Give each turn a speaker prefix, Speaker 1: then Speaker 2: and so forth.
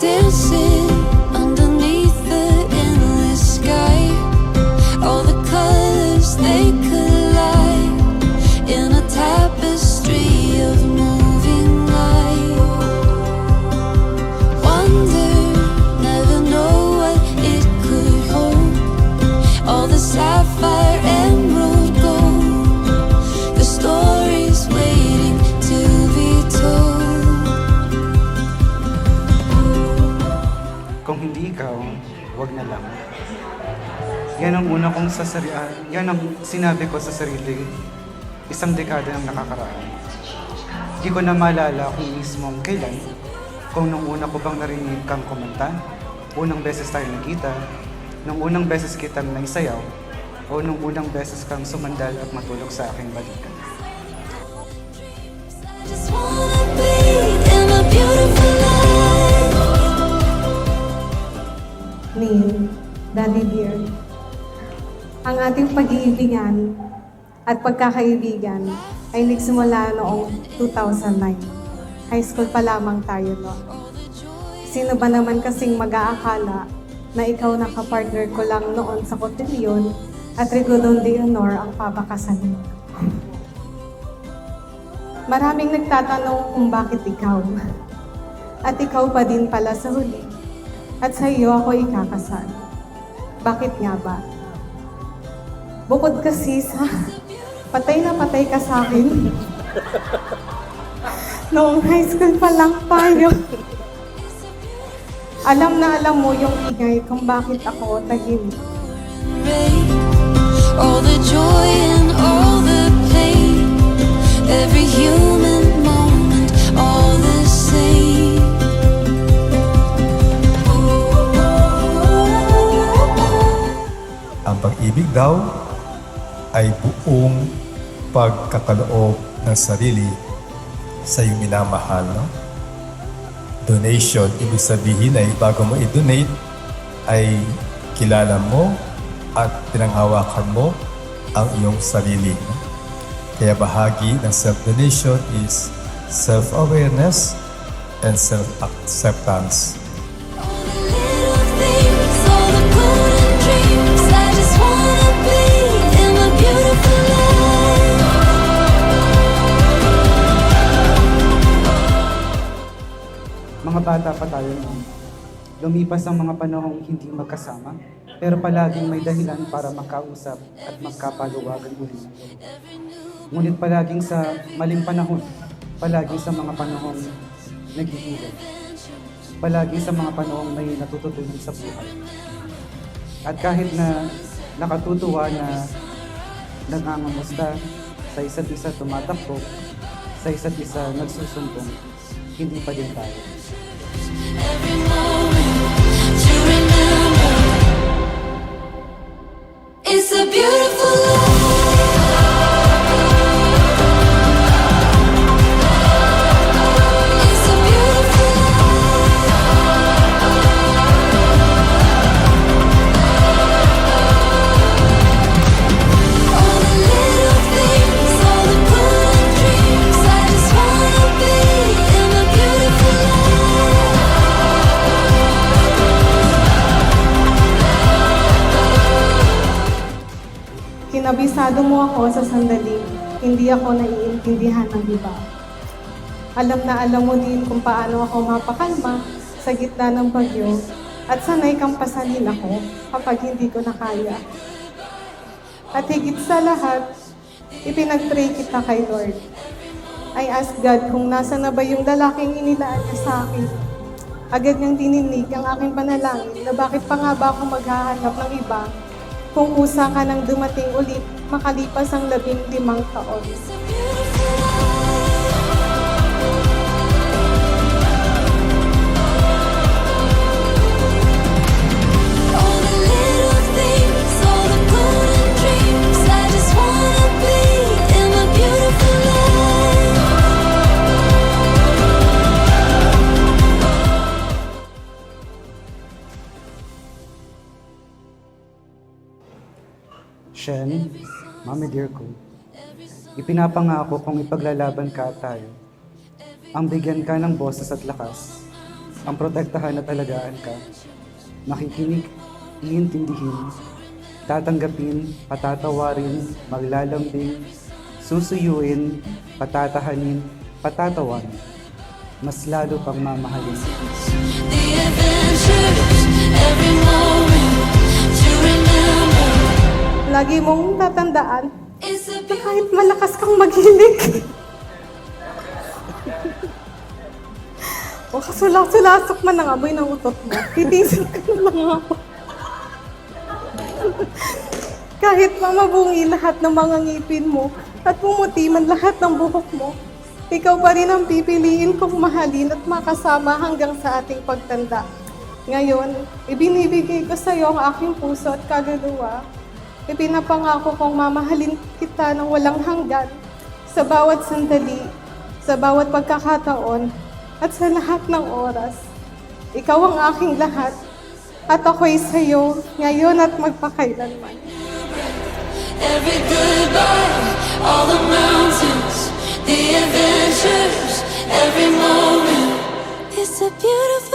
Speaker 1: dancing underneath the endless sky. All the colors they collide in a tapestry of moving light. Wonder, never know what it could hold. All the sapphire emerald gold, the stories waiting to be told.
Speaker 2: Kung hindi ikaw, wag na lang. Yan ang una kong yan ang sinabi ko sa sarili, isang dekada nang nakakaraan. Di ko na maalala kung mismong kailan, kung nung una ko bang narinig kang kumanta, unang beses tayo nagkita, nung unang beses kitang naisayaw, o nung unang beses kang sumandal at matulog sa aking balikan.
Speaker 1: I just wanna be in a beautiful life.
Speaker 3: Neil, Daddy Dear, ang ating pag-iibigan at pagkakaibigan ay nagsimula noong 2009. High school pa lamang tayo noon. Sino ba naman kasing mag-aakala na ikaw na kapartner ko lang noon sa kotilyon at Rigodon de Honor ang papakasalan mo? Maraming nagtatanong kung bakit ikaw. At ikaw pa din pala sa huli. At sa iyo ako ikakasal. Bakit nga ba? Bukod kasi sa patay na patay ka sa akin. Noong high school pa lang tayo. Alam na alam mo yung ingay kung bakit ako tahimik.
Speaker 1: All the joy and all the pain, every human moment, all the same.
Speaker 4: Ang pag-ibig daw ay buong pagkakaloob ng sarili sa iyong minamahal. No? Donation, ibig sabihin ay bago mo i-donate, ay kilala mo at pinanghawakan mo ang iyong sarili. No? Kaya bahagi ng self-donation is self-awareness and self-acceptance.
Speaker 1: All the little things, all the golden dreams, I just wanna be in a beautiful life.
Speaker 2: Mga bata pa tayo noon. Lumipas ang mga panahong hindi magkasama, pero palaging may dahilan para magkausap at magkapaluwagan muli. Ngunit palaging sa maling panahon, palaging sa mga panahong naghihiwalay, palagi sa mga panahong may natututunan sa buhay. At kahit na nakatutuwa na nangangamusta, sa isa't isa tumatakbo, sa isa't isa nagsusumbong, hindi pa din tayo.
Speaker 1: Every moment to remember, it's a beautiful life. It's a beautiful life. All the little things, all the golden dreams, I just wanna be in a beautiful life.
Speaker 3: Kinabisado mo ako sa sandaling hindi ako naiintindihan ng iba. Alam na alam mo din kung paano ako mapakalma sa gitna ng bagyo at sanay kang pasalin ako kapag hindi ko na kaya. At higit sa lahat, ipinag-pray kita kay Lord. I ask God kung nasa na ba yung lalaking inilaan niya sa akin. Agad niyang dininig ang aking panalangin na bakit pa nga ba ako maghahanap ng iba kung kusa ka nang dumating ulit makalipas ang 15 taon.
Speaker 1: It's a beautiful life. All the little things, all the golden dreams, I just wanna be in a beautiful life.
Speaker 2: Shen, Mami dear ko, ipinapangako kung ipaglalaban ka at tayo, ang bigyan ka ng boses at lakas, ang protektahan at alagaan ka. Makikinig, iintindihin, tatanggapin, patatawarin, maglalambing, susuyuin, patatahanin, patatawan, mas lalo pang mamahalin.
Speaker 1: The adventures, every moment to remember.
Speaker 3: Lagi mong tatandaan
Speaker 1: It's a
Speaker 3: na kahit malakas kang maghilig o kasulak-sulasok man ang amoy ng utot mo, titisin ka na lang ako. Kahit mamabungi lahat ng mga ngipin mo at pumuti man lahat ng buhok mo, ikaw pa rin ang pipiliin kong mahalin at makasama hanggang sa ating pagtanda. Ngayon, ibinibigay ko sa iyo ang aking puso at kaluluwa. Ipinapangako kong mamahalin kita ng walang hanggan sa bawat sandali, sa bawat pagkakataon, at sa lahat ng oras. Ikaw ang aking lahat, at ako'y sa iyo ngayon at magpakailanman.
Speaker 1: every goodbye, all the mountains, the adventures, every moment. It's a beautiful